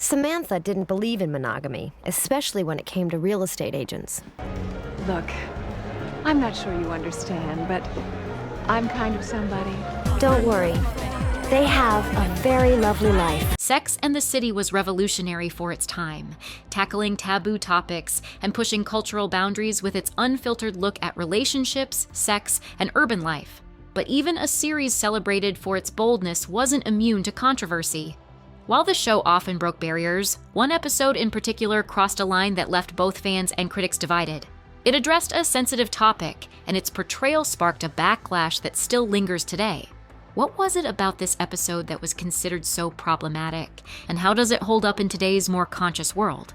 Samantha didn't believe in monogamy, especially when it came to real estate agents. Look, I'm not sure you understand, but I'm kind of somebody. Don't worry. They have a very lovely life. Sex and the City was revolutionary for its time, tackling taboo topics and pushing cultural boundaries with its unfiltered look at relationships, sex, and urban life. But even a series celebrated for its boldness wasn't immune to controversy. While the show often broke barriers, one episode in particular crossed a line that left both fans and critics divided. It addressed a sensitive topic, and its portrayal sparked a backlash that still lingers today. What was it about this episode that was considered so problematic, and how does it hold up in today's more conscious world?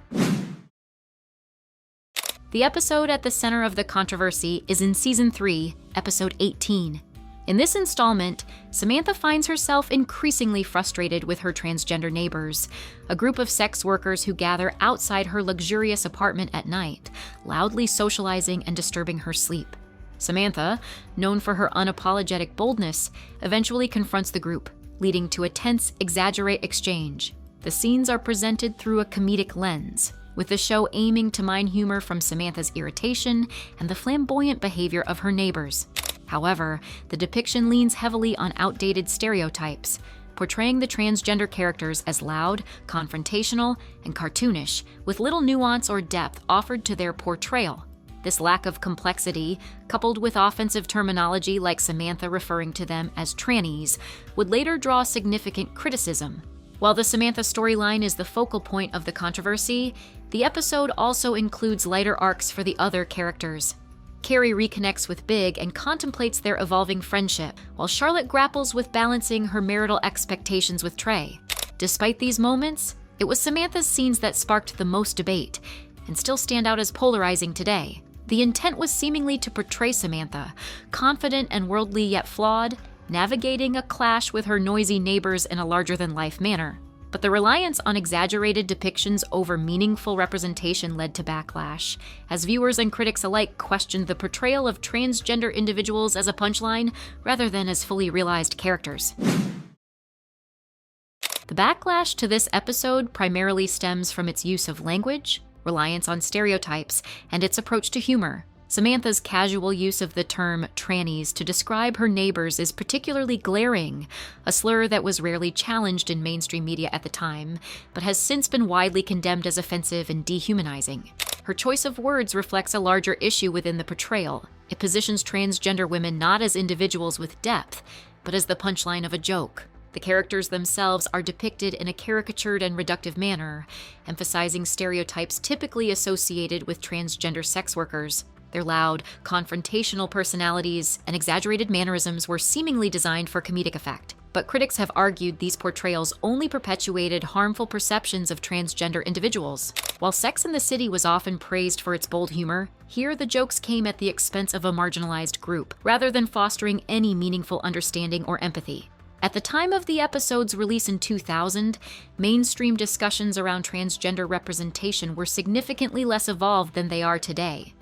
The episode at the center of the controversy is in Season 3, Episode 18. In this installment, Samantha finds herself increasingly frustrated with her transgender neighbors, a group of sex workers who gather outside her luxurious apartment at night, loudly socializing and disturbing her sleep. Samantha, known for her unapologetic boldness, eventually confronts the group, leading to a tense, exaggerate exchange. The scenes are presented through a comedic lens, with the show aiming to mine humor from Samantha's irritation and the flamboyant behavior of her neighbors. However, the depiction leans heavily on outdated stereotypes, portraying the transgender characters as loud, confrontational, and cartoonish, with little nuance or depth offered to their portrayal. This lack of complexity, coupled with offensive terminology like Samantha referring to them as trannies, would later draw significant criticism. While the Samantha storyline is the focal point of the controversy, the episode also includes lighter arcs for the other characters. Carrie reconnects with Big and contemplates their evolving friendship, while Charlotte grapples with balancing her marital expectations with Trey. Despite these moments, it was Samantha's scenes that sparked the most debate, and still stand out as polarizing today. The intent was seemingly to portray Samantha, confident and worldly yet flawed, navigating a clash with her noisy neighbors in a larger-than-life manner. But the reliance on exaggerated depictions over meaningful representation led to backlash, as viewers and critics alike questioned the portrayal of transgender individuals as a punchline rather than as fully realized characters. The backlash to this episode primarily stems from its use of language, reliance on stereotypes, and its approach to humor. Samantha's casual use of the term trannies to describe her neighbors is particularly glaring, a slur that was rarely challenged in mainstream media at the time, but has since been widely condemned as offensive and dehumanizing. Her choice of words reflects a larger issue within the portrayal. It positions transgender women not as individuals with depth, but as the punchline of a joke. The characters themselves are depicted in a caricatured and reductive manner, emphasizing stereotypes typically associated with transgender sex workers. Their loud, confrontational personalities and exaggerated mannerisms were seemingly designed for comedic effect. But critics have argued these portrayals only perpetuated harmful perceptions of transgender individuals. While Sex and the City was often praised for its bold humor, here the jokes came at the expense of a marginalized group, rather than fostering any meaningful understanding or empathy. At the time of the episode's release in 2000, mainstream discussions around transgender representation were significantly less evolved than they are today.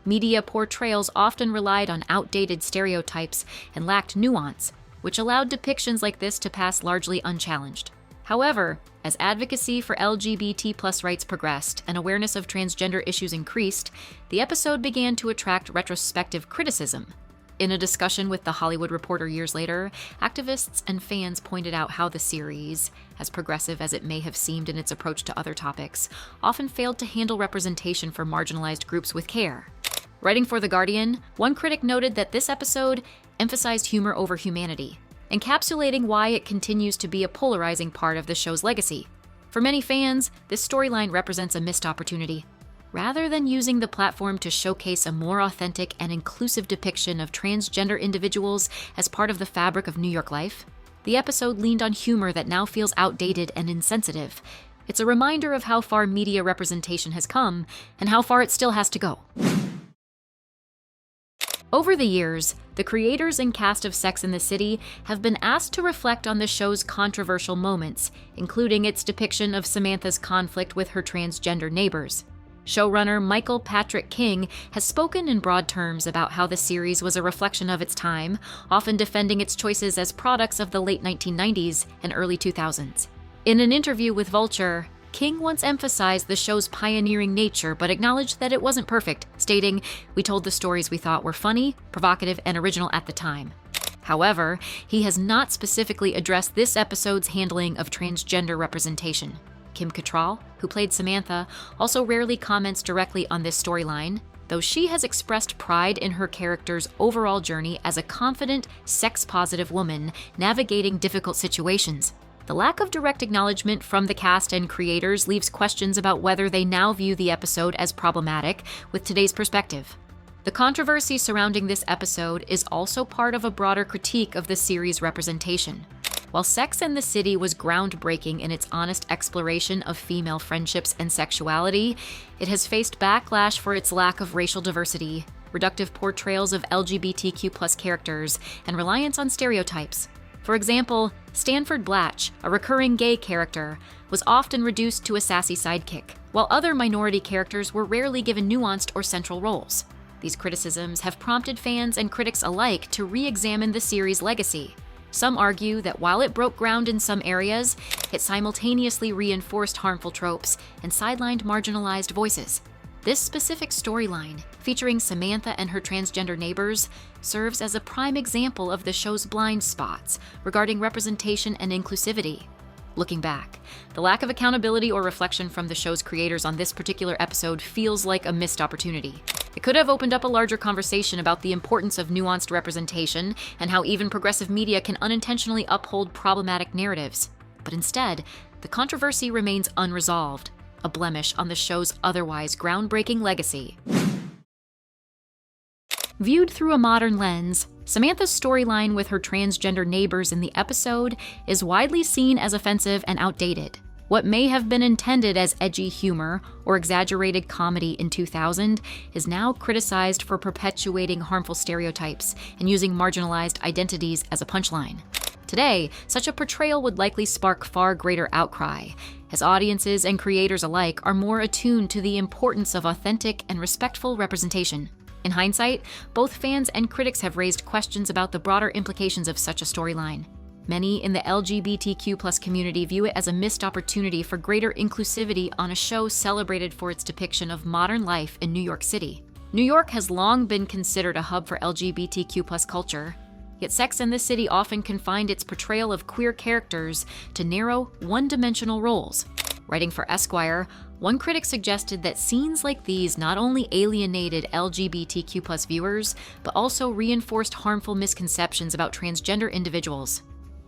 Media portrayals often relied on outdated stereotypes and lacked nuance, which allowed depictions like this to pass largely unchallenged. However, as advocacy for LGBT+ rights progressed and awareness of transgender issues increased, the episode began to attract retrospective criticism. In a discussion with The Hollywood Reporter years later, activists and fans pointed out how the series, as progressive as it may have seemed in its approach to other topics, often failed to handle representation for marginalized groups with care. Writing for The Guardian, one critic noted that this episode emphasized humor over humanity, encapsulating why it continues to be a polarizing part of the show's legacy. For many fans, this storyline represents a missed opportunity. Rather than using the platform to showcase a more authentic and inclusive depiction of transgender individuals as part of the fabric of New York life, the episode leaned on humor that now feels outdated and insensitive. It's a reminder of how far media representation has come and how far it still has to go. Over the years, the creators and cast of Sex and the City have been asked to reflect on the show's controversial moments, including its depiction of Samantha's conflict with her transgender neighbors. Showrunner Michael Patrick King has spoken in broad terms about how the series was a reflection of its time, often defending its choices as products of the late 1990s and early 2000s. In an interview with Vulture, King once emphasized the show's pioneering nature but acknowledged that it wasn't perfect, stating, "We told the stories we thought were funny, provocative, and original at the time." However, he has not specifically addressed this episode's handling of transgender representation. Kim Cattrall, who played Samantha, also rarely comments directly on this storyline, though she has expressed pride in her character's overall journey as a confident, sex-positive woman navigating difficult situations. The lack of direct acknowledgement from the cast and creators leaves questions about whether they now view the episode as problematic with today's perspective. The controversy surrounding this episode is also part of a broader critique of the series' representation. While Sex and the City was groundbreaking in its honest exploration of female friendships and sexuality, it has faced backlash for its lack of racial diversity, reductive portrayals of LGBTQ+ characters, and reliance on stereotypes. For example, Stanford Blatch, a recurring gay character, was often reduced to a sassy sidekick, while other minority characters were rarely given nuanced or central roles. These criticisms have prompted fans and critics alike to re-examine the series' legacy. Some argue that while it broke ground in some areas, it simultaneously reinforced harmful tropes and sidelined marginalized voices. This specific storyline, featuring Samantha and her transgender neighbors, serves as a prime example of the show's blind spots regarding representation and inclusivity. Looking back, the lack of accountability or reflection from the show's creators on this particular episode feels like a missed opportunity. It could have opened up a larger conversation about the importance of nuanced representation and how even progressive media can unintentionally uphold problematic narratives. But instead, the controversy remains unresolved, a blemish on the show's otherwise groundbreaking legacy. Viewed through a modern lens, Samantha's storyline with her transgender neighbors in the episode is widely seen as offensive and outdated. What may have been intended as edgy humor or exaggerated comedy in 2000 is now criticized for perpetuating harmful stereotypes and using marginalized identities as a punchline. Today, such a portrayal would likely spark far greater outcry, as audiences and creators alike are more attuned to the importance of authentic and respectful representation. In hindsight, both fans and critics have raised questions about the broader implications of such a storyline. Many in the LGBTQ+ community view it as a missed opportunity for greater inclusivity on a show celebrated for its depiction of modern life in New York City. New York has long been considered a hub for LGBTQ+ culture, yet Sex and the City often confined its portrayal of queer characters to narrow, one-dimensional roles. Writing for Esquire, one critic suggested that scenes like these not only alienated LGBTQ+ viewers, but also reinforced harmful misconceptions about transgender individuals.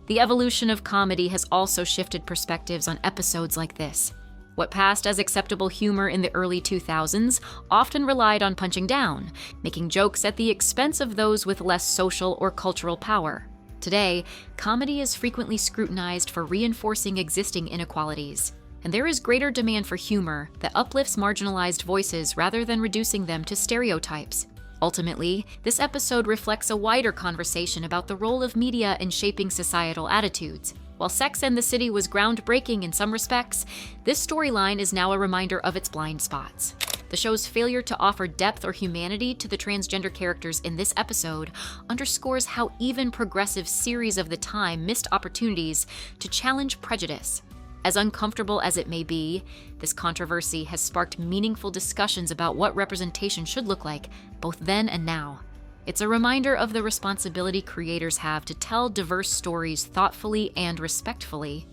The evolution of comedy has also shifted perspectives on episodes like this. What passed as acceptable humor in the early 2000s often relied on punching down, making jokes at the expense of those with less social or cultural power. Today, comedy is frequently scrutinized for reinforcing existing inequalities, and there is greater demand for humor that uplifts marginalized voices rather than reducing them to stereotypes. Ultimately, this episode reflects a wider conversation about the role of media in shaping societal attitudes. While Sex and the City was groundbreaking in some respects, this storyline is now a reminder of its blind spots. The show's failure to offer depth or humanity to the transgender characters in this episode underscores how even progressive series of the time missed opportunities to challenge prejudice. As uncomfortable as it may be, this controversy has sparked meaningful discussions about what representation should look like, both then and now. It's a reminder of the responsibility creators have to tell diverse stories thoughtfully and respectfully.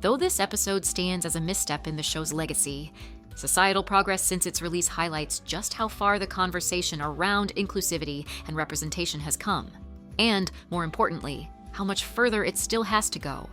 Though this episode stands as a misstep in the show's legacy, societal progress since its release highlights just how far the conversation around inclusivity and representation has come, and, more importantly, how much further it still has to go.